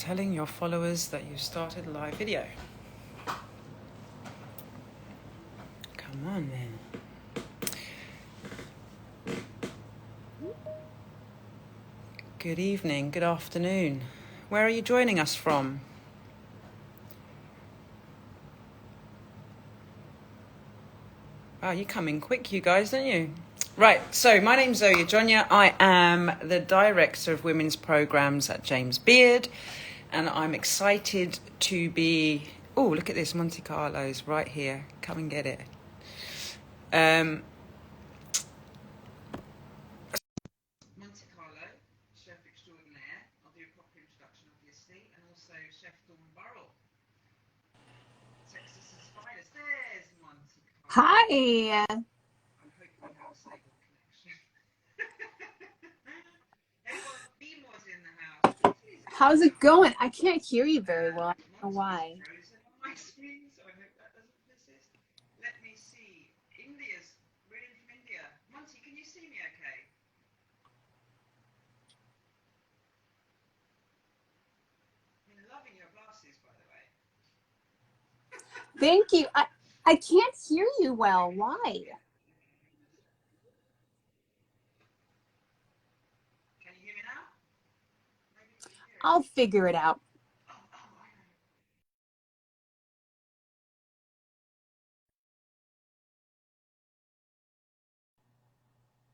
telling your followers that you started a live video. Come on then. Good evening, good afternoon. Where are you joining us from? Wow, you come in quick, you guys, don't you? Right, so my name's Zoe Jonia. I am the Director of Women's Programs at James Beard, and I'm excited to be... Oh, look at this, Monte Carlo's right here. Come and get it. Monte Carlo, chef extraordinaire. I'll do a proper introduction, obviously, and also Chef Dawn Burrell, Texas's finest. There's Monte Carlo. Hi. I hope we have a stable connection. Everyone, Beamore's in the house. How's it going? I can't hear you very well. I don't know why. Frozen on my screen, so I hope that doesn't persist. Let me see. We're in from India. Monty, can you see me okay? I'm loving your glasses, by the way. Thank you. I can't hear you well. Why? Can you hear me now? I'll figure it out.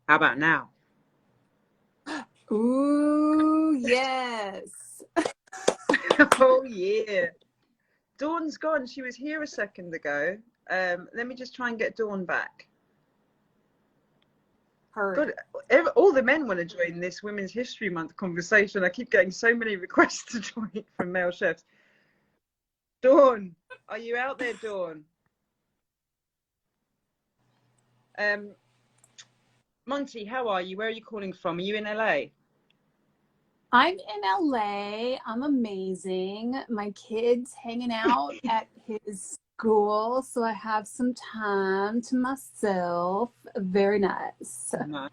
How about now? Ooh, yes. Oh, yeah. Dawn's gone. She was here a second ago. Let me just try and get Dawn back. Heard. God, all the men want to join this Women's History Month conversation. I keep getting so many requests to join from male chefs. Dawn, are you out there, Dawn? Monty, how are you? Where are you calling from? Are you in LA? I'm in LA. I'm amazing. My kid's hanging out at his school, so I have some time to myself. Very nice. No.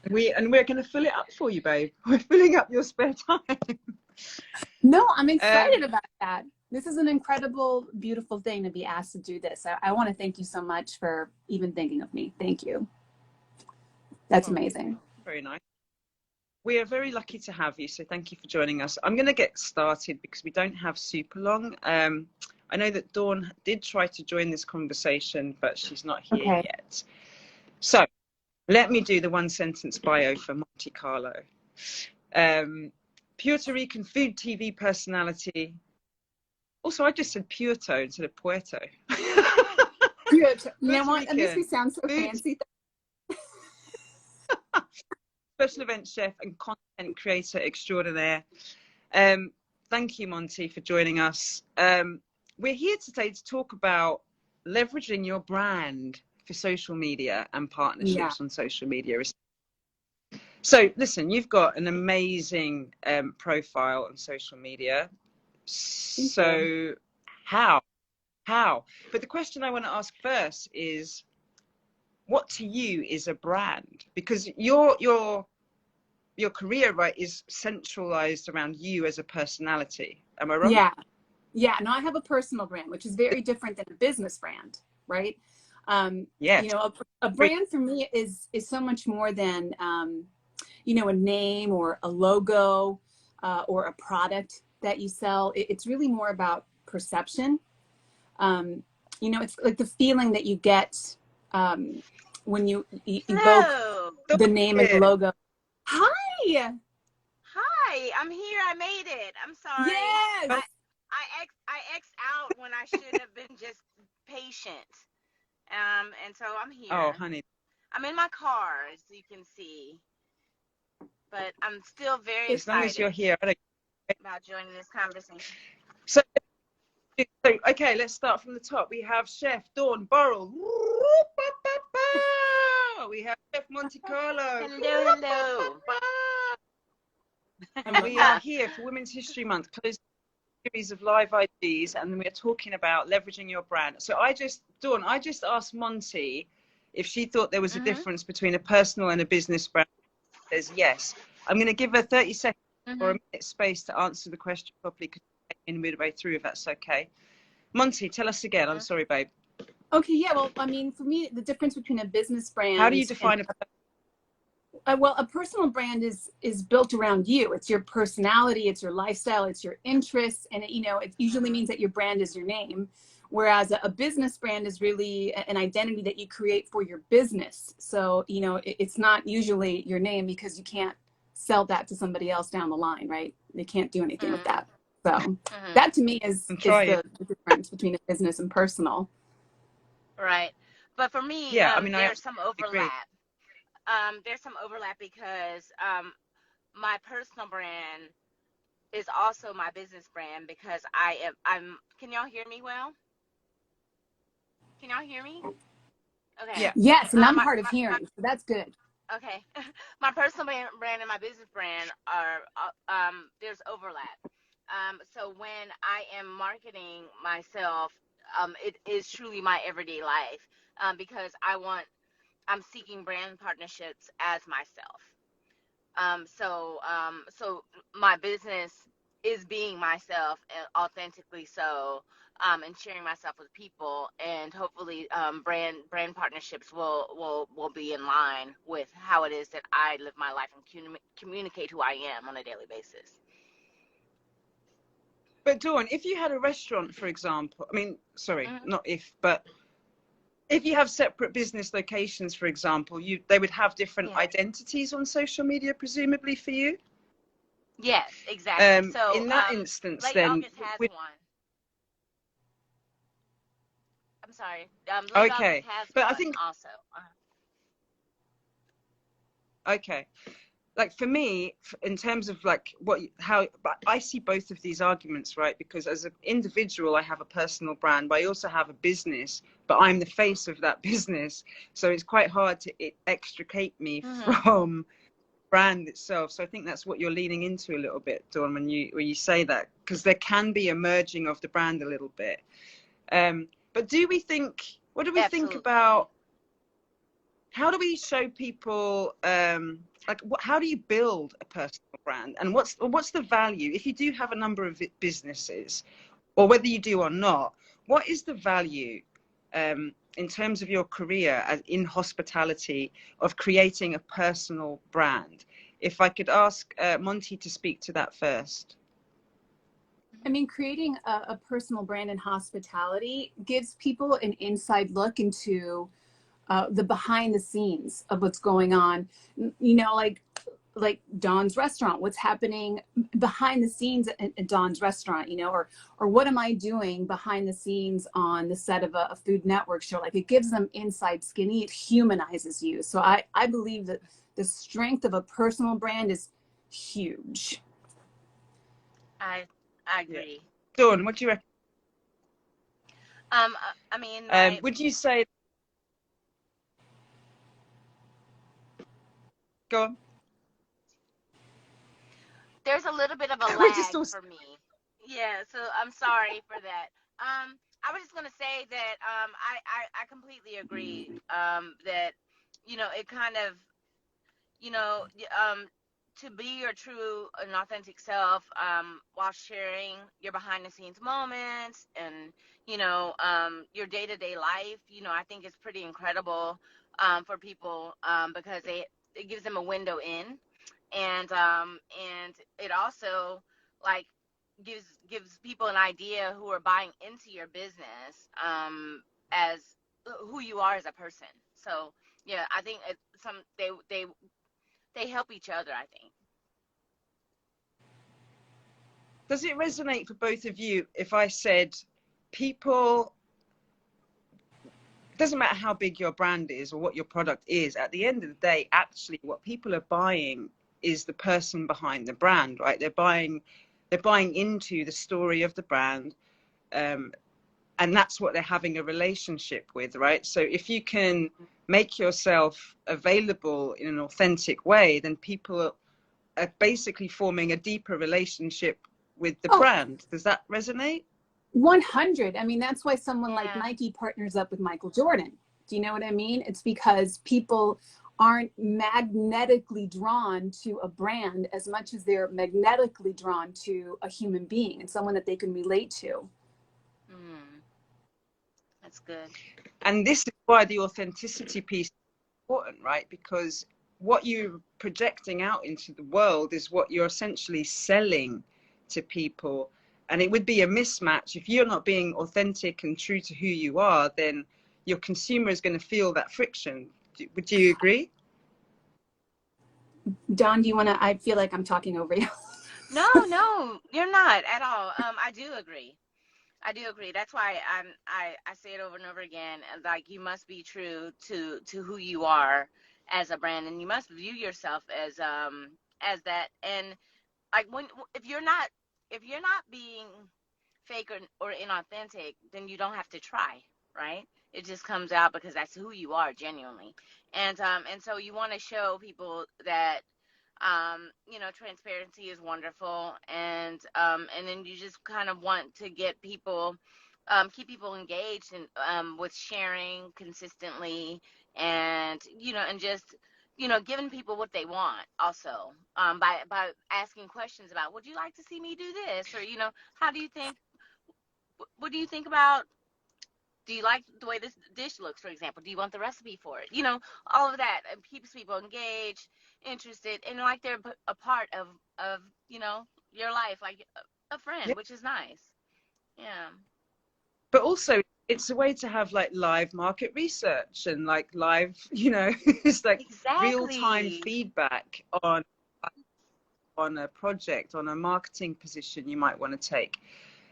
We're going to fill it up for you, babe. We're filling up your spare time. No, I'm excited about that. This is an incredible, beautiful thing to be asked to do this. I want to thank you so much for even thinking of me. Thank you. That's amazing. Very nice. We are very lucky to have you, so thank you for joining us. I'm going to get started because we don't have super long. I know that Dawn did try to join this conversation, but she's not here yet. So let me do the one-sentence bio for Monte Carlo. Puerto Rican food TV personality. Also, I just said Puerto instead of Puerto. Puerto. You know what? At least we sound so fancy. Special event chef and content creator extraordinaire. Thank you, Monty, for joining us. We're here today to talk about leveraging your brand for social media and partnerships on social media. So listen, you've got an amazing profile on social media. So how? But the question I want to ask first is, what to you is a brand? Because your career, right, is centralized around you as a personality. Am I wrong? Yeah. No, I have a personal brand, which is very different than a business brand, right? Yes. You know, a brand for me is so much more than you know, a name or a logo or a product that you sell. It's really more about perception. You know, it's like the feeling that you get when you evoke the name and the logo. Hi, I'm here. I made it. I'm sorry. Yes. I X'd out when I should have been just patient. And so I'm here. Oh, honey. I'm in my car, as you can see. But I'm still very excited. As long as you're here. About joining this conversation. So, okay, let's start from the top. We have Chef Dawn Burrell. We have Chef Monte Carlo. Hello. And we are here for Women's History Month, closing series of live IDs, and we're talking about leveraging your brand. So Dawn, I just asked Monty if she thought there was a difference between a personal and a business brand. She says yes. I'm going to give her 30 seconds or a minute space to answer the question properly, because in midway through, if that's okay. Monte, tell us again. I'm sorry, babe. Okay, yeah. Well, I mean, for me, the difference between a business brand, how do you define well, a personal brand is built around you. It's your personality, it's your lifestyle, it's your interests, and it usually means that your brand is your name. Whereas a business brand is really an identity that you create for your business. So, it's not usually your name, because you can't sell that to somebody else down the line, right? They can't do anything with that. So that to me is the difference between a business and personal. Right. But for me, yeah, I mean, there's some overlap. There's some overlap because my personal brand is also my business brand, because I'm can y'all hear me well? Can y'all hear me? Okay. Yeah. Yes, and I'm hard of hearing, so that's good. Okay. My personal brand and my business brand are there's overlap. So when I am marketing myself, it is truly my everyday life, because I'm seeking brand partnerships as myself. So my business is being myself, and authentically so, and sharing myself with people, and hopefully brand partnerships will be in line with how it is that I live my life and communicate who I am on a daily basis. But Dawn, if you had a restaurant, for example, I mean, sorry, not if, but if you have separate business locations, for example, they would have different identities on social media, presumably, for you? Yes, exactly. So in that instance, Lady then August has one. I'm sorry. Lady August has but one I think also. Okay. Like for me, in terms of like but I see both of these arguments, right? Because as an individual, I have a personal brand, but I also have a business, but I'm the face of that business. So it's quite hard to extricate me from brand itself. So I think that's what you're leaning into a little bit, Dawn, when you say that, because there can be a merging of the brand a little bit. But what do we think about, how do we show people, how do you build a personal brand, and what's the value if you do have a number of businesses, or whether you do or not? What is the value in terms of your career in hospitality of creating a personal brand? If I could ask Monte to speak to that first. I mean, creating a personal brand in hospitality gives people an inside look into the behind the scenes of what's going on, like Dawn's restaurant, what's happening behind the scenes at Dawn's restaurant, or what am I doing behind the scenes on the set of a Food Network show? Like, it gives them inside skinny, it humanizes you. So I believe that the strength of a personal brand is huge. I agree. Dawn, what do you reckon? I mean, would you say? Go on. There's a little bit of a lag for me. Yeah, so I'm sorry for that. I was just gonna say that I completely agree that it kind of to be your true and authentic self while sharing your behind the scenes moments and your day-to-day life, I think it's pretty incredible for people because it gives them a window in, and it also like gives people an idea who are buying into your business as who you are as a person. So yeah, I think they help each other, I think. Does it resonate for both of you if I said people, it doesn't matter how big your brand is or what your product is, at the end of the day, actually what people are buying is the person behind the brand, right? They're buying into the story of the brand, and that's what they're having a relationship with, right? So if you can make yourself available in an authentic way, then people are basically forming a deeper relationship with the brand. Does that resonate? 100. I mean, that's why someone like Nike partners up with Michael Jordan. Do you know what I mean? It's because people aren't magnetically drawn to a brand as much as they're magnetically drawn to a human being and someone that they can relate to. That's good. And this is why the authenticity piece is important, right? Because what you're projecting out into the world is what you're essentially selling to people. And it would be a mismatch. If you're not being authentic and true to who you are, then your consumer is going to feel that friction. Would you agree? Dawn, do you want to, I feel like I'm talking over you. No, you're not at all. I do agree. That's why I say it over and over again. Like, you must be true to who you are as a brand, and you must view yourself as that. And like, if you're not being fake or inauthentic, then you don't have to try, right? It just comes out because that's who you are genuinely. And so you want to show people that transparency is wonderful, and then you just kind of want to get people, keep people engaged and with sharing consistently, and and just giving people what they want also, by asking questions about, would you like to see me do this, or how do you think, what do you think about, do you like the way this dish looks, for example? Do you want the recipe for it? All of that keeps people engaged, interested, and like they're a part of your life, like a friend, Yeah. which is nice. Yeah. But also, it's a way to have like live market research and like live, it's like real-time Exactly. feedback on a project, on a marketing position you might want to take,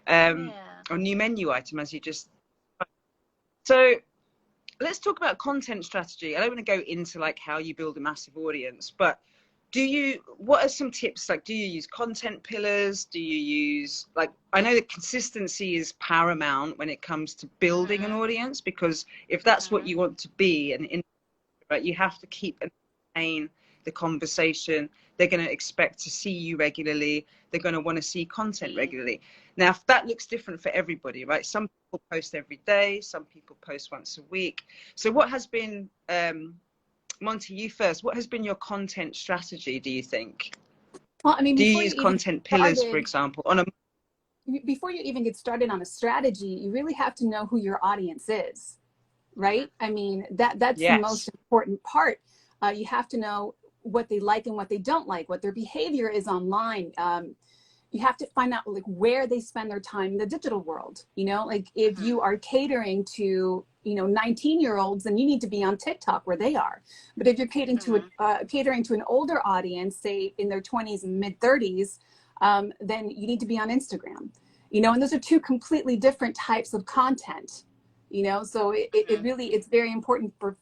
Yeah. or new menu item, as you just. So let's talk about content strategy. I don't want to go into like how you build a massive audience, but what are some tips? Like, do you use content pillars? Do you use, like, I know that consistency is paramount when it comes to building an audience, because if that's what you want to be, right, you have to keep and maintain the conversation. They're going to expect to see you regularly. They're going to want to see content regularly. Now, that looks different for everybody, right? Some people post every day. Some people post once a week. So what has been, Monte, you first, what has been your content strategy, do you think? Well, I mean, Do you before you use even content pillars, for started, example, before you even get started on a strategy, you really have to know who your audience is, right? I mean, that's the most Yes. important part. You have to know what they like and what they don't like, what their behavior is online. You have to find out like where they spend their time in the digital world. Like if you are catering to 19-year-olds, then you need to be on TikTok where they are. But if you're catering to an older audience, say in their 20s and mid 30s, then you need to be on Instagram. And those are two completely different types of content. So it really, it's very important for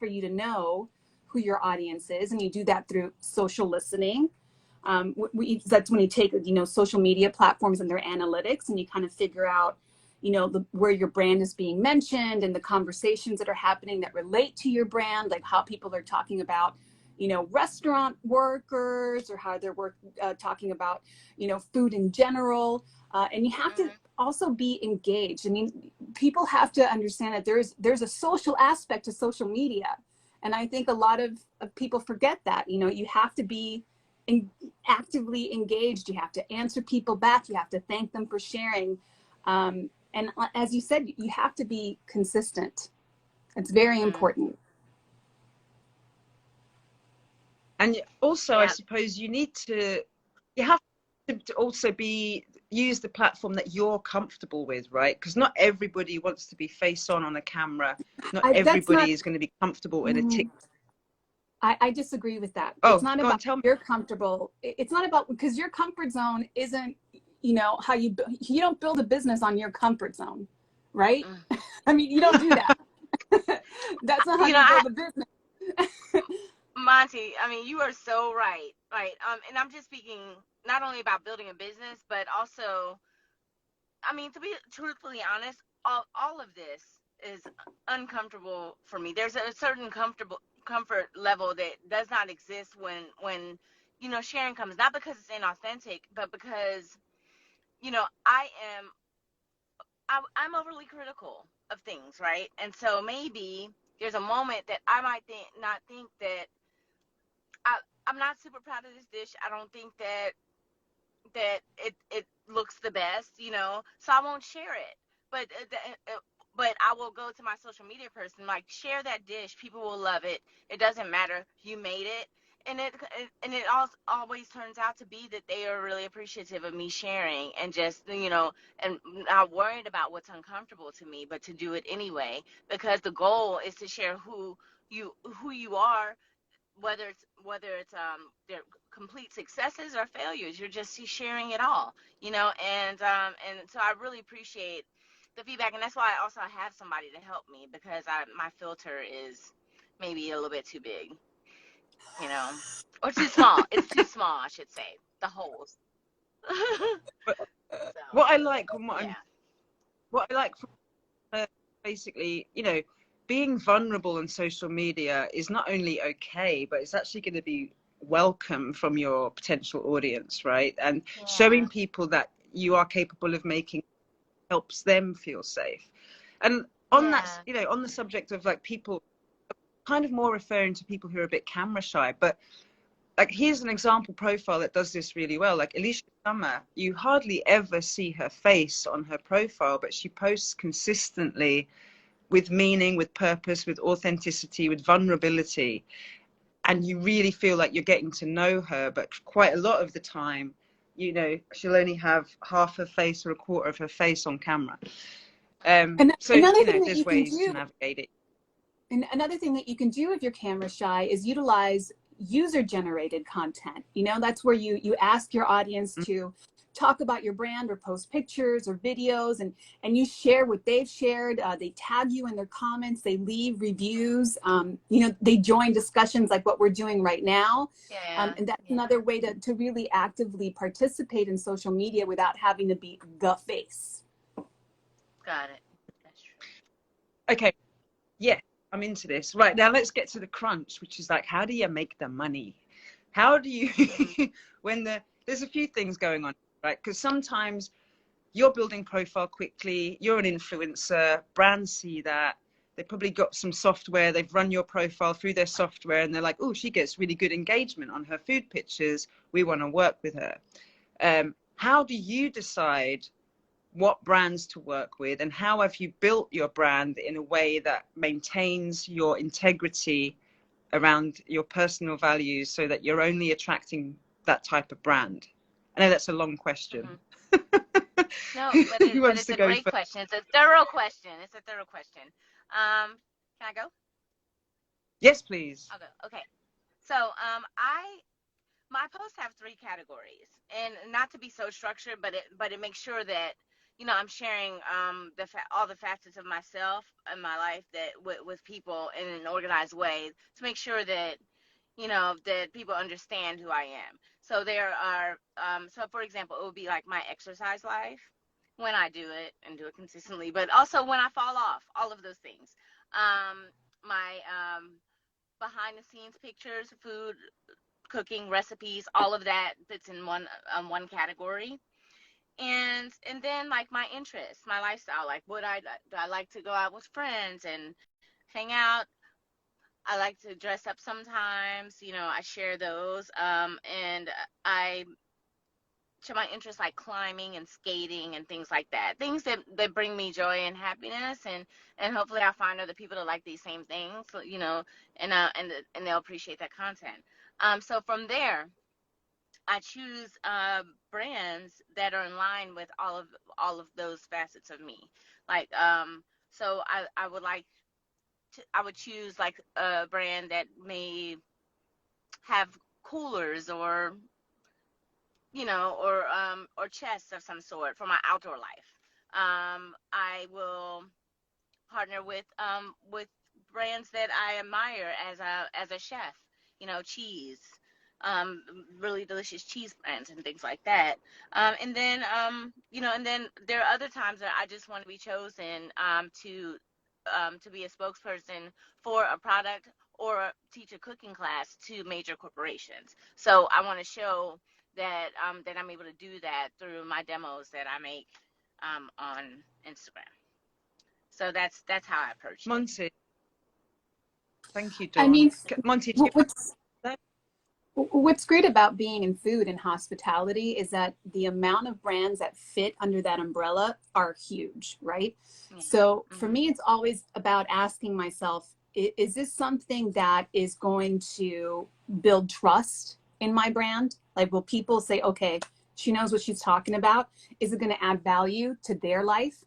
you to know who your audience is, and you do that through social listening. That's when you take social media platforms and their analytics, and you kind of figure out where your brand is being mentioned and the conversations that are happening that relate to your brand, like how people are talking about restaurant workers, or how they're talking about food in general. And you have to also be engaged. I mean, people have to understand that there's a social aspect to social media, and I think a lot of people forget that. You have to be actively engaged. You have to answer people back. You have to thank them for sharing. And as you said, you have to be consistent. It's very important. And also, I Yeah. suppose you have to also use the platform that you're comfortable with, right? Because not everybody wants to be face on a camera. Not That's not. everybody is going to be comfortable in a tick. I disagree with that. Oh, It's not go on, about tell me. you're comfortable. It's not about, because your comfort zone isn't, how you don't build a business on your comfort zone, right? I mean, you don't do that. That's not how you build a business. Monte, I mean, you are so right. Right. And I'm just speaking not only about building a business, but also, I mean, to be truthfully honest, all of this is uncomfortable for me. There's a certain comfort level that does not exist when sharing comes, not because it's inauthentic, but because I'm overly critical of things, right? And so maybe there's a moment that I might not think that I'm not super proud of this dish. I don't think that it looks the best, so I won't share it. But but I will go to my social media person, like, share that dish. People will love it. It doesn't matter. You made it. And it always turns out to be that they are really appreciative of me sharing, and just, and not worried about what's uncomfortable to me, but to do it anyway, because the goal is to share who you are, whether it's their complete successes or failures. You're just sharing it all, and so I really appreciate the feedback, and that's why I also have somebody to help me, because my filter is maybe a little bit too big, or too small. It's too small, I should say, the holes. But So what I like, and yeah. what I like from her, basically, being vulnerable on social media is not only okay, but it's actually going to be welcome from your potential audience, right? And Yeah. showing people that you are capable of making helps them feel safe. And on that, Yeah. on the subject of like people, kind of more referring to people who are a bit camera shy, but like, here's an example profile that does this really well. Like Alicia Summer, you hardly ever see her face on her profile, but she posts consistently with meaning, with purpose, with authenticity, with vulnerability. And you really feel like you're getting to know her, but quite a lot of the time, she'll only have half her face or a quarter of her face on camera. And So, another thing that you there's can ways to do, navigate it. and another thing that you can do if you're camera shy is utilize user generated content. That's where you ask your audience to talk about your brand or post pictures or videos, and you share what they've shared. They tag you in their comments, they leave reviews, they join discussions like what we're doing right now. Yeah. And that's Yeah. another way to really actively participate in social media without having to be the face. Got it. That's true. Okay. Yeah, I'm into this. Right, now let's get to the crunch, which is like, how do you make the money? How do you, there's a few things going on, right? Because sometimes you're building profile quickly, you're an influencer, brands see that, they've probably got some software, they've run your profile through their software, and they're like, oh, she gets really good engagement on her food pictures, we want to work with her. How do you decide what brands to work with, and how have you built your brand in a way that maintains your integrity around your personal values, so that you're only attracting that type of brand? I know that's a long question. Mm-hmm. No, but Who wants it's to a go great first? question. It's a thorough question. It's a thorough question. Can I go? Yes, please. I'll go. Okay. So, my posts have three categories, and not to be so structured, but it makes sure that, I'm sharing all the facets of myself and my life, that with people in an organized way, to make sure that, that people understand who I am. So there are, so for example, it would be like my exercise life, when I do it and do it consistently, but also when I fall off, all of those things. My behind the scenes pictures, food, cooking, recipes, all of that fits in one category. And then, like, my interests, my lifestyle, like, do I like to go out with friends and hang out. I like to dress up sometimes, I share those. And I share my interests, like climbing and skating and things like that. Things that bring me joy and happiness, and hopefully I'll find other people that like these same things, and they'll appreciate that content. So from there, I choose brands that are in line with all of those facets of me. Like, so I would choose like a brand that may have coolers, or chests of some sort for my outdoor life. I will partner with brands that I admire as a chef. Cheese, really delicious cheese brands and things like that. And then there are other times that I just want to be chosen, to be a spokesperson for a product, or teach a cooking class to major corporations. So I want to show that I'm able to do that through my demos that I make on Instagram. So that's how I approach it. Monte, Thank you, I Dawn. mean, Monte, do you have what's great about being in food and hospitality is that the amount of brands that fit under that umbrella are huge, right? Yeah. So for me, it's always about asking myself, is this something that is going to build trust in my brand? Like, will people say, okay, she knows what she's talking about? Is it going to add value to their life?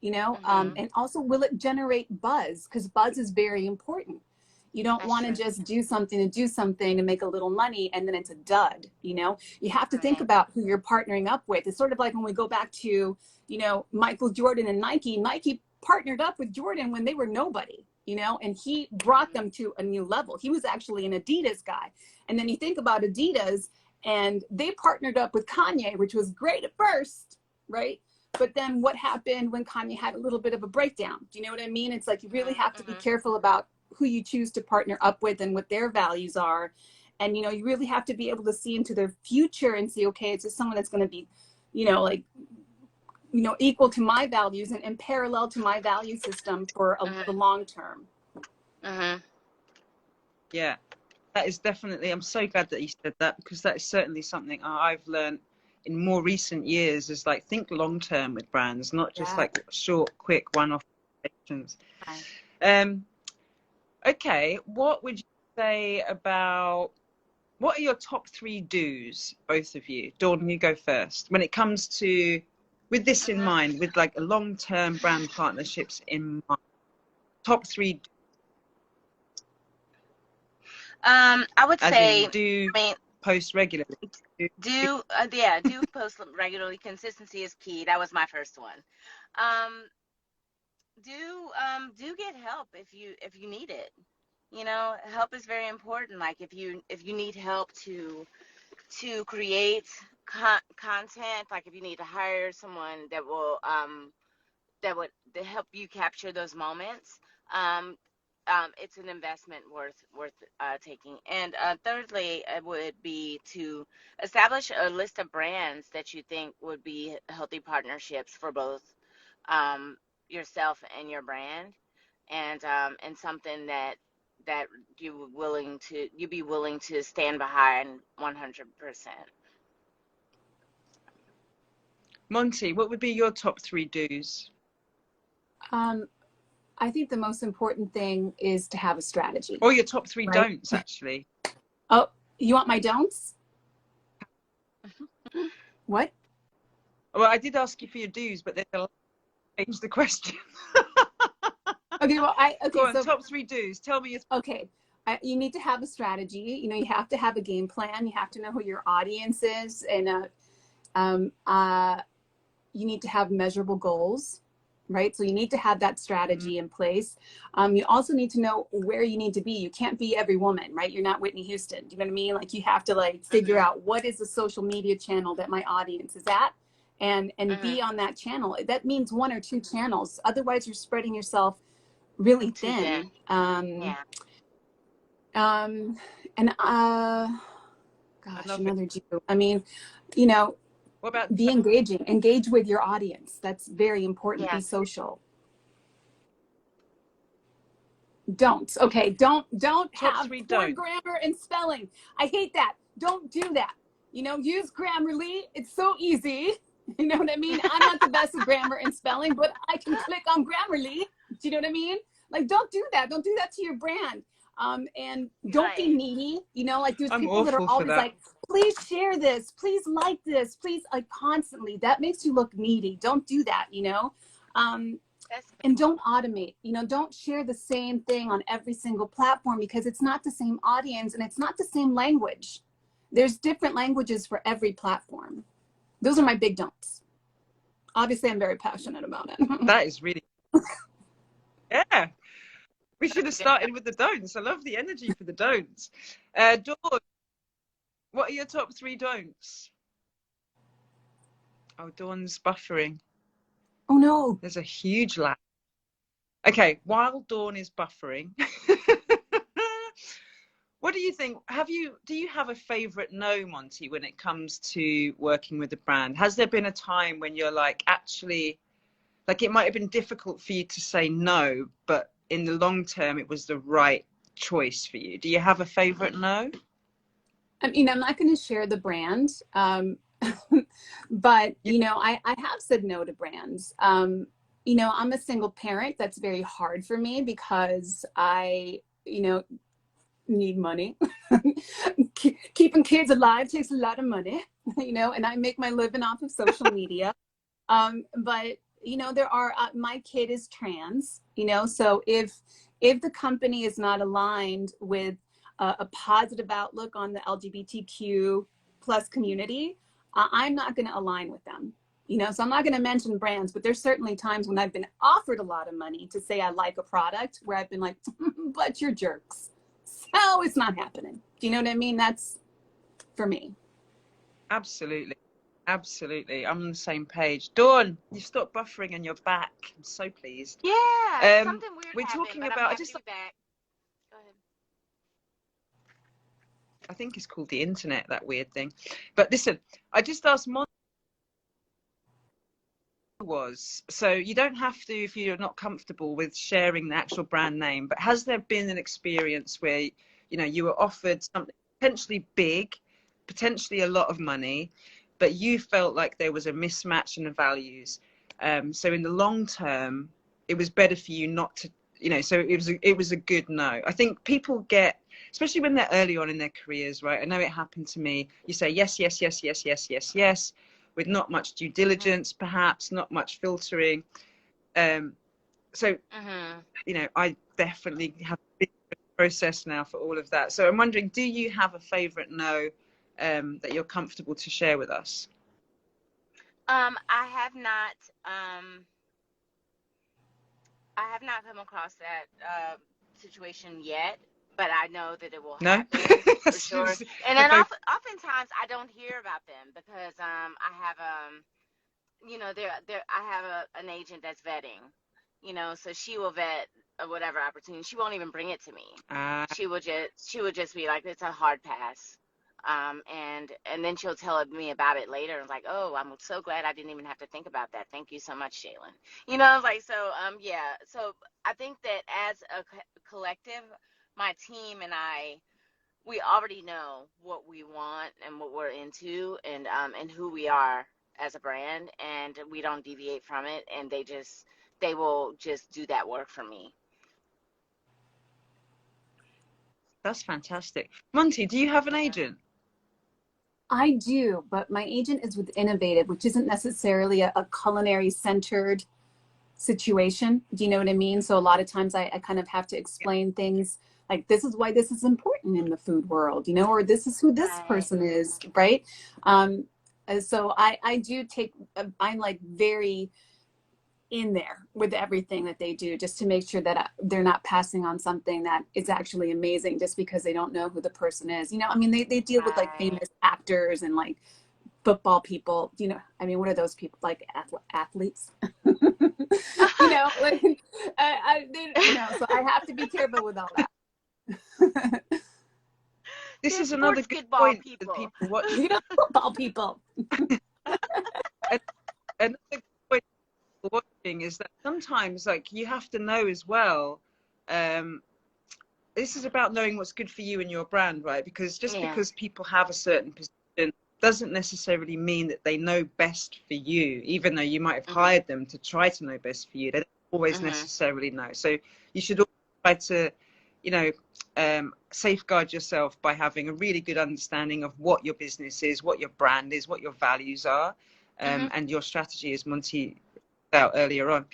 You know, and also, will it generate buzz? Because buzz is very important. You don't That's want to true. just do something to do something and make a little money and then it's a dud. You know, you have to think Right. about who you're partnering up with. It's sort of like when we go back to, you know, Michael Jordan and Nike. Nike partnered up with Jordan when they were nobody, you know, and he brought them to a new level. He was actually an Adidas guy. And then you think about Adidas, and they partnered up with Kanye, which was great at first, right? But then what happened when Kanye had a little bit of a breakdown? Do you know what I mean? It's like you really have to be careful about who you choose to partner up with and what their values are. And, you know, you really have to be able to see into their future and see, okay, is this someone that's going to be, you know, like, you know, equal to my values and parallel to my value system for the long term. Yeah, that is definitely, I'm so glad that you said that, because that is certainly something I've learned in more recent years, is like, think long term with brands, not just like short, quick one-off actions. Okay, what would you say about, what are your top 3 do's, both of you? Dawn, you go first. When it comes to, with this in mind, with like a long-term brand partnerships in mind, top 3 I would as say, in do I mean, post regularly. do post regularly. Consistency is key. That was my first one. Um, do get help if you need it. You know, help is very important. Like if you need help to create content, like if you need to hire someone that will that would help you capture those moments, it's an investment worth taking. And thirdly, it would be to establish a list of brands that you think would be healthy partnerships for both yourself and your brand, and something that you'd be willing to stand behind 100%. Monte, what would be your top 3 do's? I think the most important thing is to have a strategy. Or your top 3 right? don'ts, actually. Oh, you want my don'ts? What? Well, I did ask you for your do's, but then I'll change the question. Okay, well, Go on, so top 3 do's. Tell me your... Okay, you need to have a strategy. You know, you have to have a game plan. You have to know who your audience is, and you need to have measurable goals, right? So you need to have that strategy in place. You also need to know where you need to be. You can't be every woman, right? You're not Whitney Houston. Do you know what I mean? Like, you have to like figure out what is the social media channel that my audience is at, and be on that channel. That means 1 or 2 channels. Otherwise, you're spreading yourself really thin. Yeah. And gosh, another do. I mean, you know, What about... be engaging. Engage with your audience. That's very important. Be Yes. social. Don't. Okay, don't have Top 3 poor don't. grammar and spelling. I hate that. Don't do that. You know, use Grammarly. It's so easy. You know what I mean? I'm not the best at grammar and spelling, but I can click on Grammarly. Do you know what I mean? Like, don't do that. Don't do that to your brand. And don't be needy. You know, like there's people that are always like, please share this, please like this, please, like, constantly. That makes you look needy. Don't do that, you know? And don't automate. You know, don't share the same thing on every single platform, because it's not the same audience and it's not the same language. There's different languages for every platform. Those are my big don'ts. Obviously, I'm very passionate about it. That is really... Yeah. We should have started with the don'ts. I love the energy for the don'ts. Dawn, what are your top 3 don'ts? Oh, Dawn's buffering. Oh, no. There's a huge lag. Okay, while Dawn is buffering, what do you think? Do you have a favorite no, Monte, when it comes to working with a brand? Has there been a time when you're like, actually, like, it might have been difficult for you to say no, but in the long term, it was the right choice for you? Do you have a favorite no? I mean, I'm not going to share the brand, but, you know, I have said no to brands. You know, I'm a single parent. That's very hard for me because I, you know, need money. Keeping kids alive takes a lot of money, you know, and I make my living off of social media. But, you know, there are, my kid is trans, you know, so if the company is not aligned with a positive outlook on the LGBTQ plus community, I'm not going to align with them. You know, so I'm not going to mention brands, but there's certainly times when I've been offered a lot of money to say I like a product where I've been like, but you're jerks. So it's not happening. Do you know what I mean? That's for me. Absolutely. Absolutely. I'm on the same page. Dawn, you stopped buffering and you're back. I'm so pleased. Yeah, something weird we're happened, talking but I'm about, happy to be back. Go ahead. I think it's called the internet, that weird thing. But listen, I just asked Monte was, so you don't have to if you're not comfortable with sharing the actual brand name, but has there been an experience where, you know, you were offered something potentially big, potentially a lot of money, but you felt like there was a mismatch in the values? So in the long term, it was better for you not to, you know, so it was a good no. I think people get, especially when they're early on in their careers, right? I know it happened to me. You say yes, yes, yes, yes, yes, yes, yes, with not much due diligence, perhaps not much filtering. So, you know, I definitely have a big process now for all of that. So I'm wondering, do you have a favorite no that you're comfortable to share with us? I have not. I have not come across that situation yet, but I know that it will No? happen for sure. And then oftentimes I don't hear about them because I have you know, I have an agent that's vetting, you know, so she will vet whatever opportunity. She won't even bring it to me. She would just be like, it's a hard pass. And then she'll tell me about it later and like, oh, I'm so glad I didn't even have to think about that. Thank you so much, Shaylin. You know, like, so yeah. So I think that as a collective, my team and we already know what we want and what we're into, and who we are as a brand, and we don't deviate from it, and they will just do that work for me. That's fantastic. Monte, do you have an agent? I do, but my agent is with Innovative, which isn't necessarily a culinary centered situation. Do you know what I mean? So a lot of times I kind of have to explain things like, this is why this is important in the food world, you know, or this is who this person is, right? So I do take, I'm like very in there with everything that they do, just to make sure that they're not passing on something that is actually amazing just because they don't know who the person is. You know, I mean, they deal with like famous actors and like football people, you know, I mean, what are those people, like athletes? You know, like, you know, so I have to be careful with all that. This is another good point for people watching. You know, football people. Another good point for watching is that sometimes, like, you have to know as well. This is about knowing what's good for you and your brand, right? Because just because people have a certain position doesn't necessarily mean that they know best for you, even though you might have hired them to try to know best for you. They don't always necessarily know. So you should always try to, you know, safeguard yourself by having a really good understanding of what your business is, what your brand is, what your values are, and your strategy, as Monte out earlier on.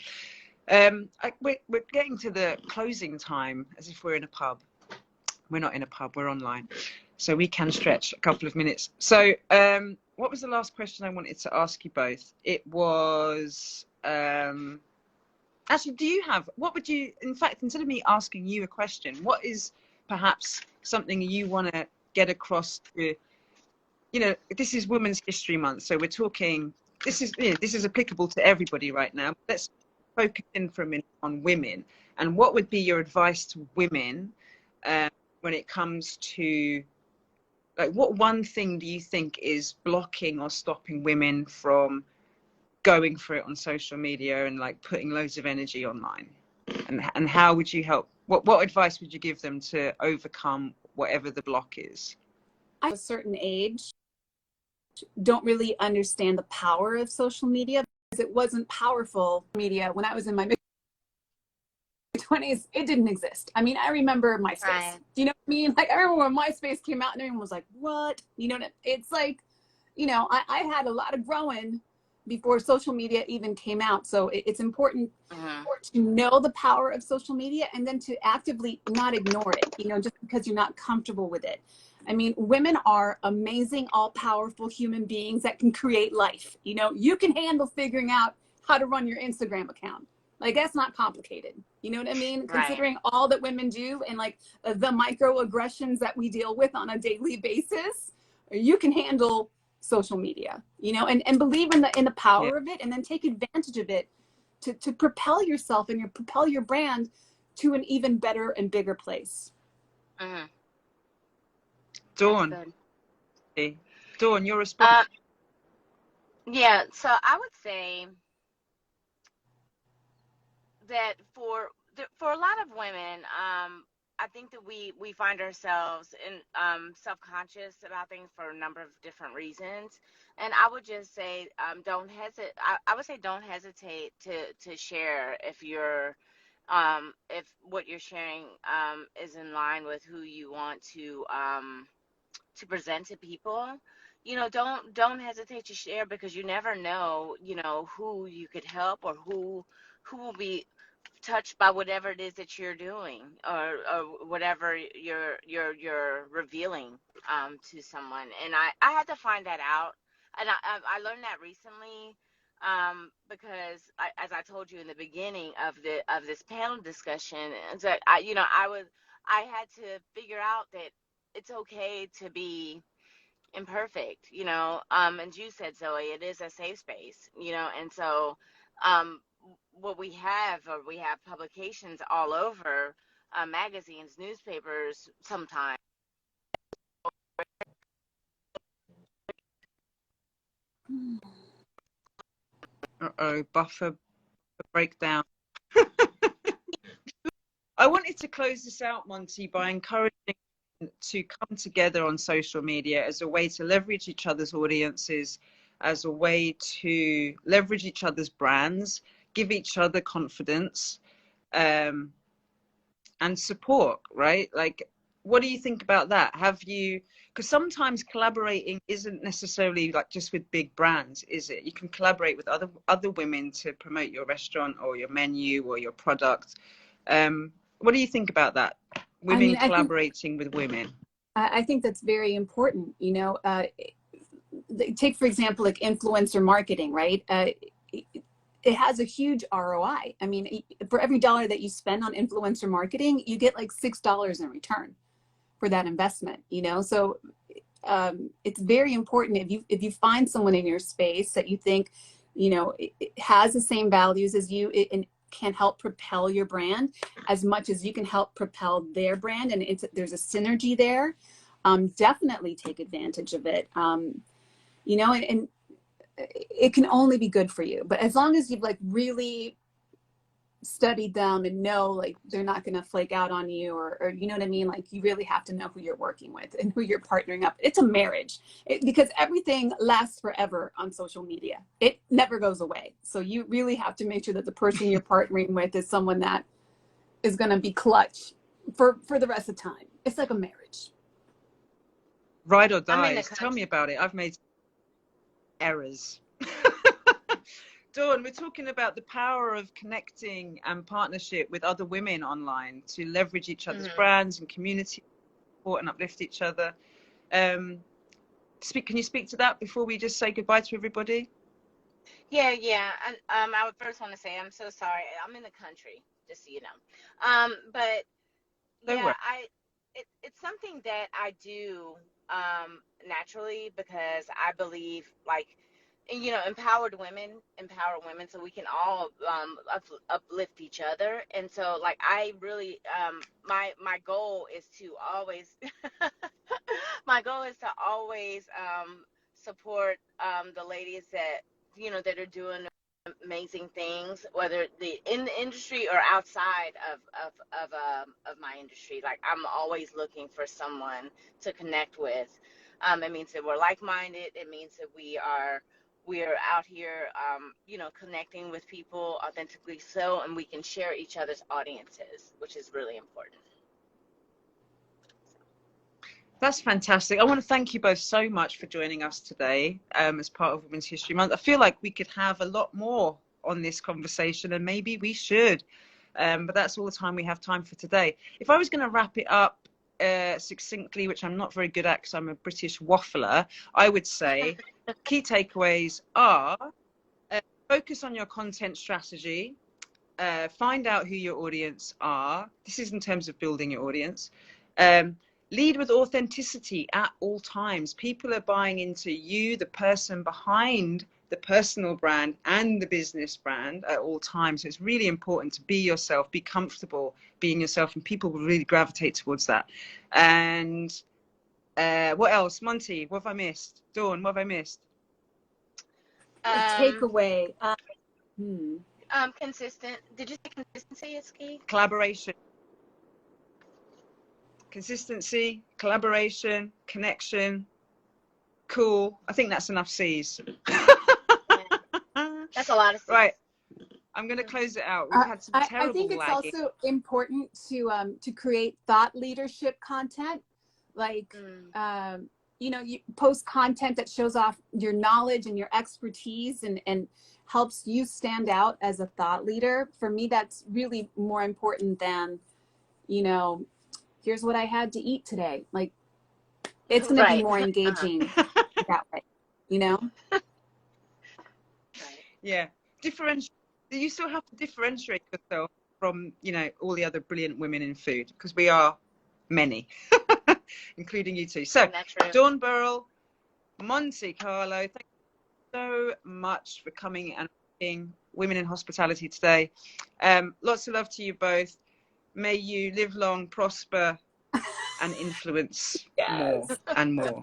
We're getting to the closing time as if we're in a pub. We're not in a pub, we're online. So we can stretch a couple of minutes. So what was the last question I wanted to ask you both? It was, actually, what would you, in fact, instead of me asking you a question, what is perhaps something you want to get across to, you know, this is Women's History Month, so we're talking, this is applicable to everybody right now. Let's focus in for a minute on women. And what would be your advice to women when it comes to, like, what one thing do you think is blocking or stopping women from going for it on social media and like putting loads of energy online? And how would you help What advice would you give them to overcome whatever the block is? At a certain age, don't really understand the power of social media because it wasn't powerful media when I was in my mid 20s. It didn't exist. I mean, I remember MySpace. Right. You know what I mean? Like, I remember when MySpace came out and everyone was like, what? You know, it's like, you know, I had a lot of growing before social media even came out. So it's important to know the power of social media and then to actively not ignore it, you know, just because you're not comfortable with it. I mean, women are amazing, all powerful human beings that can create life. You know, you can handle figuring out how to run your Instagram account. Like, that's not complicated. You know what I mean? Right. Considering all that women do and like the microaggressions that we deal with on a daily basis, you can handle social media, you know, and believe in the power of it and then take advantage of it to propel yourself and propel your brand to an even better and bigger place. Dawn, your response. Yeah, so I would say that for a lot of women, I think that we find ourselves in self-conscious about things for a number of different reasons, and I would just say don't hesitate. I would say don't hesitate to share if what you're sharing is in line with who you want to present to people. You know, don't hesitate to share, because you never know, you know, who you could help or who will be touched by whatever it is that you're doing, or whatever you're revealing to someone. And I had to find that out, and I learned that recently, because as I told you in the beginning of this panel discussion, that I had to figure out that it's okay to be imperfect, you know. And you said, Zoe, it is a safe space, you know. And so what we have publications all over, magazines, newspapers sometimes. Buffer breakdown. I wanted to close this out, Monte, by encouraging to come together on social media as a way to leverage each other's audiences, as a way to leverage each other's brands, give each other confidence, and support, right? Like, what do you think about that? Because sometimes collaborating isn't necessarily like just with big brands, is it? You can collaborate with other women to promote your restaurant or your menu or your product. What do you think about that? Women collaborating with women. I think that's very important. You know, take for example, like influencer marketing, right? It has a huge ROI. I mean, for every dollar that you spend on influencer marketing, you get like $6 in return for that investment, you know? So it's very important if you find someone in your space that you think, you know, it has the same values as you, and can help propel your brand as much as you can help propel their brand, and there's a synergy there. Definitely take advantage of it. You know, and it can only be good for you. But as long as you've like really studied them and know like they're not going to flake out on you, or you know what I mean? Like, you really have to know who you're working with and who you're partnering up. It's a marriage, because everything lasts forever on social media. It never goes away. So you really have to make sure that the person you're partnering with is someone that is going to be clutch for the rest of the time. It's like a marriage. Ride or die. Tell me about it. I've made errors. Dawn, we're talking about the power of connecting and partnership with other women online to leverage each other's brands and community, support and uplift each other. Can you speak to that before we just say goodbye to everybody? Yeah. I would first want to say I'm so sorry. I'm in the country, just so you know. But yeah, it's something that I do naturally, because I believe, like, you know, empower women so we can all uplift each other. And so, like, I really my goal is to always support the ladies that, you know, that are doing amazing things, whether in the industry or outside of my industry. Like, I'm always looking for someone to connect with. It means that we're like-minded. It means that we're out here, connecting with people authentically, and we can share each other's audiences, which is really important. That's fantastic. I want to thank you both so much for joining us today as part of Women's History Month. I feel like we could have a lot more on this conversation, and maybe we should. But that's all the time we have time for today. If I was going to wrap it up succinctly, which I'm not very good at because I'm a British waffler, I would say key takeaways are focus on your content strategy, find out who your audience are. This is in terms of building your audience. Lead with authenticity at all times. People are buying into you, the person behind the personal brand and the business brand at all times. So it's really important to be yourself, be comfortable being yourself, and people will really gravitate towards that. And what else? Monte, what have I missed? Dawn, what have I missed? Takeaway. Consistent. Did you say consistency is key? Collaboration. Consistency, collaboration, connection. Cool. I think that's enough C's. That's a lot of C's. Right. I'm going to close it out. We've had some terrible I think it's lagging. also important to create thought leadership content. Like, you post content that shows off your knowledge and your expertise and helps you stand out as a thought leader. For me, that's really more important than, here's what I had to eat today. Like, it's going to be more engaging that way, Yeah. You still have to differentiate yourself from, all the other brilliant women in food, because we are many, including you two. So, Dawn Burrell, Monte, Carlo, thank you so much for coming and being Women in Hospitality today. Lots of love to you both. May you live long, prosper, and influence more and more.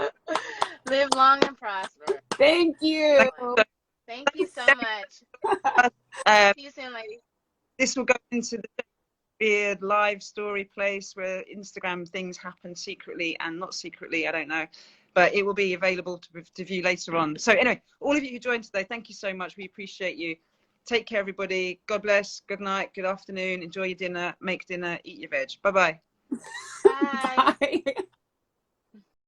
Live long and prosper. Thank you. Thank you so much. See you soon, ladies. This will go into the weird live story place where Instagram things happen secretly and not secretly. I don't know. But it will be available to view later on. So anyway, all of you who joined today, thank you so much. We appreciate you. Take care, everybody. God bless. Good night. Good afternoon. Enjoy your dinner. Make dinner. Eat your veg. Bye-bye. Bye. Bye.